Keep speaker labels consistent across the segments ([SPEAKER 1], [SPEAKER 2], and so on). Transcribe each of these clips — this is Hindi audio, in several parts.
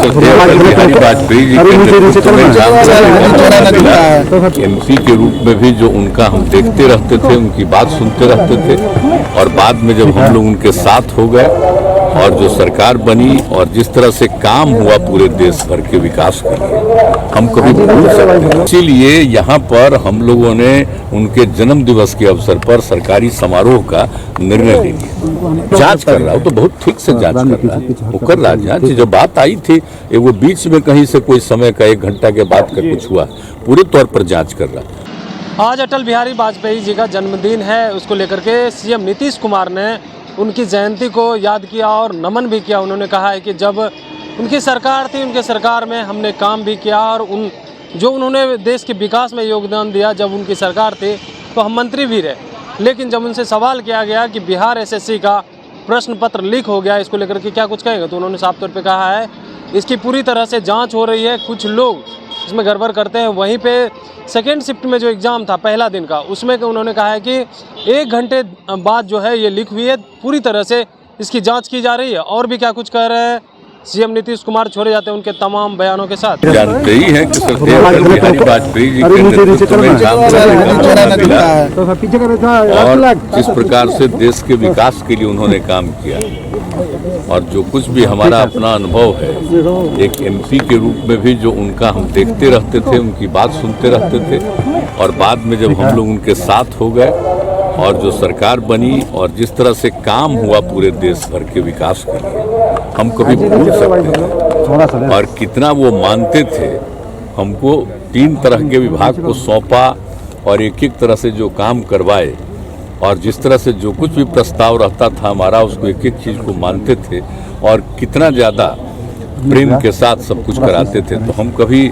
[SPEAKER 1] बिहारी वाजपेयी जी के नेतृत्व में एमपी के रूप में भी जो उनका हम देखते रहते थे, उनकी बात सुनते रहते थे, और बाद में जब हम लोग उनके साथ हो गए और जो सरकार बनी और जिस तरह से काम हुआ पूरे देश भर के विकास के लिए, हम कभी भूल सकते हैं। इसीलिए यहाँ पर हम लोगों ने उनके जन्म दिवस के अवसर पर सरकारी समारोह का निर्णय ले लिया। जांच कर रहा हूँ तो बहुत ठीक से जांच कर रहा है, वो कर रहा जांच। जो बात आई थी वो बीच में कहीं से कोई समय का 1 घंटा के बाद का कुछ हुआ, पूरे तौर पर जांच कर रहा।
[SPEAKER 2] आज अटल बिहारी वाजपेयी जी का जन्मदिन है, उसको लेकर के सीएम नीतीश कुमार ने उनकी जयंती को याद किया और नमन भी किया। उन्होंने कहा है कि जब उनकी सरकार थी, उनके सरकार में हमने काम भी किया और जो उन्होंने देश के विकास में योगदान दिया, जब उनकी सरकार थी तो हम मंत्री भी रहे। लेकिन जब उनसे सवाल किया गया कि बिहार एसएससी का प्रश्न पत्र लीक हो गया, इसको लेकर के क्या कुछ कहेंगे, तो उन्होंने साफ तौर पे कहा है इसकी पूरी तरह से जांच हो रही है, कुछ लोग इसमें गड़बड़ करते हैं। वहीं पे सेकेंड शिफ्ट में जो एग्ज़ाम था पहला दिन का, उसमें उन्होंने कहा है कि 1 घंटे बाद जो है ये लीक हुई है, पूरी तरह से इसकी जांच की जा रही है। और भी क्या कुछ कह रहे हैं सीएम नीतीश कुमार, छोड़े जाते हैं उनके तमाम बयानों के साथ।
[SPEAKER 1] जानते ही हैं कि अटल बिहारी वाजपेयी जी के नेतृत्व में और जिस प्रकार से देश के विकास के लिए उन्होंने काम किया, और जो कुछ भी हमारा अपना अनुभव है, एक एमपी के रूप में भी जो उनका हम देखते रहते थे, उनकी बात सुनते रहते थे, और बाद में जब हम लोग उनके साथ हो गए और जो सरकार बनी और जिस तरह से काम हुआ पूरे देश भर के विकास के लिए, हम कभी भूल सकते हैं। और कितना वो मानते थे, हमको 3 तरह के विभाग को सौंपा और एक तरह से जो काम करवाए, और जिस तरह से जो कुछ भी प्रस्ताव रहता था हमारा, उसको एक चीज़ को मानते थे और कितना ज़्यादा प्रेम के साथ सब कुछ कराते थे। तो हम कभी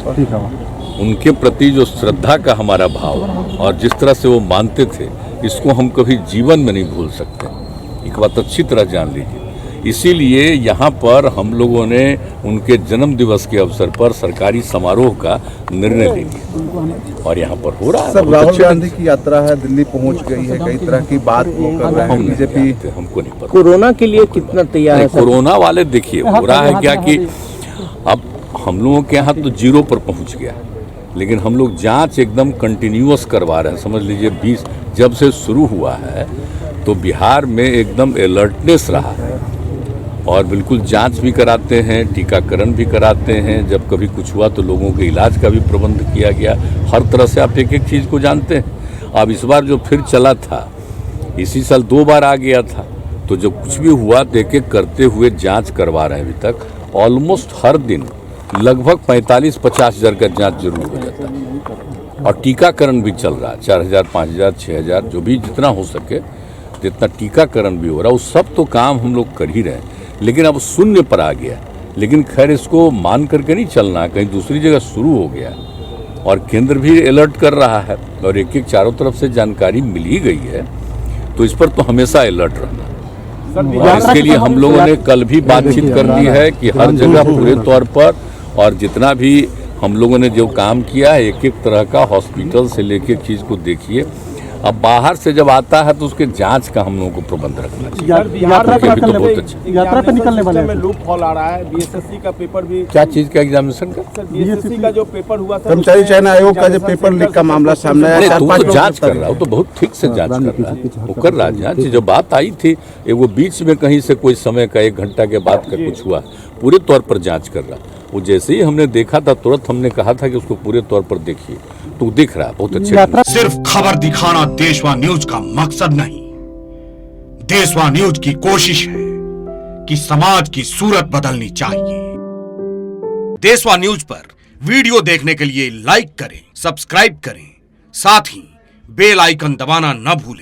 [SPEAKER 1] उनके प्रति जो श्रद्धा का हमारा भाव और जिस तरह से वो मानते थे, इसको हम कभी जीवन में नहीं भूल सकते। एक बात अच्छी तरह जान लीजिए। इसीलिए यहाँ पर हम लोगों ने उनके जन्म दिवस के अवसर पर सरकारी समारोह का निर्णय ले लिया और यहाँ पर हो रहा है।
[SPEAKER 3] राहुल गांधी की यात्रा है, दिल्ली पहुँच गई है, कई तरह की बात वो कर रहे हैं बीजेपी।
[SPEAKER 1] हमको नहीं पता
[SPEAKER 4] कोरोना के लिए कितना तैयार है।
[SPEAKER 1] कोरोना वाले देखिए हो रहा है क्या कि अब हम लोगों के यहाँ तो 0 पर पहुँच गया, लेकिन हम लोग जांच एकदम कंटिन्यूअस करवा रहे हैं। समझ लीजिए 20 जब से शुरू हुआ है तो बिहार में एकदम अलर्टनेस रहा है, और बिल्कुल जांच भी कराते हैं, टीकाकरण भी कराते हैं। जब कभी कुछ हुआ तो लोगों के इलाज का भी प्रबंध किया गया। हर तरह से आप एक चीज़ को जानते हैं। अब इस बार जो फिर चला था, इसी साल 2 बार आ गया था, तो जब कुछ भी हुआ तो एक करते हुए जाँच करवा रहे हैं। अभी तक ऑलमोस्ट हर दिन लगभग 45-50 हज़ार का जांच जरूर हो जाता है, और टीकाकरण भी चल रहा है। 4000, 5000, 6000 जो भी जितना हो सके, जितना टीकाकरण भी हो रहा है, वो सब तो काम हम लोग कर ही रहे हैं। लेकिन अब 0 पर आ गया। लेकिन खैर इसको मान करके नहीं चलना, कहीं दूसरी जगह शुरू हो गया, और केंद्र भी अलर्ट कर रहा है और एक चारों तरफ से जानकारी मिल ही गई है, तो इस पर तो हमेशा अलर्ट रहना। और इसके लिए हम लोगों ने कल भी बातचीत कर दी है कि हर जगह पूरे तौर पर, और जितना भी हम लोगों ने जो काम किया है, एक तरह का हॉस्पिटल से लेके चीज़ को देखिए। अब बाहर से जब आता है तो उसके जांच का हम लोगों को प्रबंध रखना चाहिए।
[SPEAKER 5] यात्रा पे निकलने वाले में लूप हॉल आ रहा है। बीएसएससी का पेपर भी,
[SPEAKER 1] क्या चीज़ का एग्जामिनेशन का,
[SPEAKER 5] बीएसएससी का जो पेपर हुआ था,
[SPEAKER 3] कर्मचारी चयन आयोग का जो पेपर लीक का मामला सामने आया,
[SPEAKER 1] तो जांच कर रहा हूँ, तो बहुत ठीक से जांच कर रहा है, वो कर रहा है जांच। जो बात आई थी वो बीच में कहीं से कोई समय का 1 घंटा के बाद का कुछ हुआ, पूरे तौर पर जांच कर रहा। वो जैसे ही हमने देखा था, तुरंत हमने कहा था कि उसको पूरे तौर पर देखिए, तो दिख रहा है बहुत अच्छे।
[SPEAKER 6] सिर्फ खबर दिखाना देशवा न्यूज का मकसद नहीं। देशवा न्यूज की कोशिश है कि समाज की सूरत बदलनी चाहिए। देशवा न्यूज पर वीडियो देखने के लिए लाइक करें, सब्सक्राइब करें, साथ ही बेल आइकन दबाना न भूलें।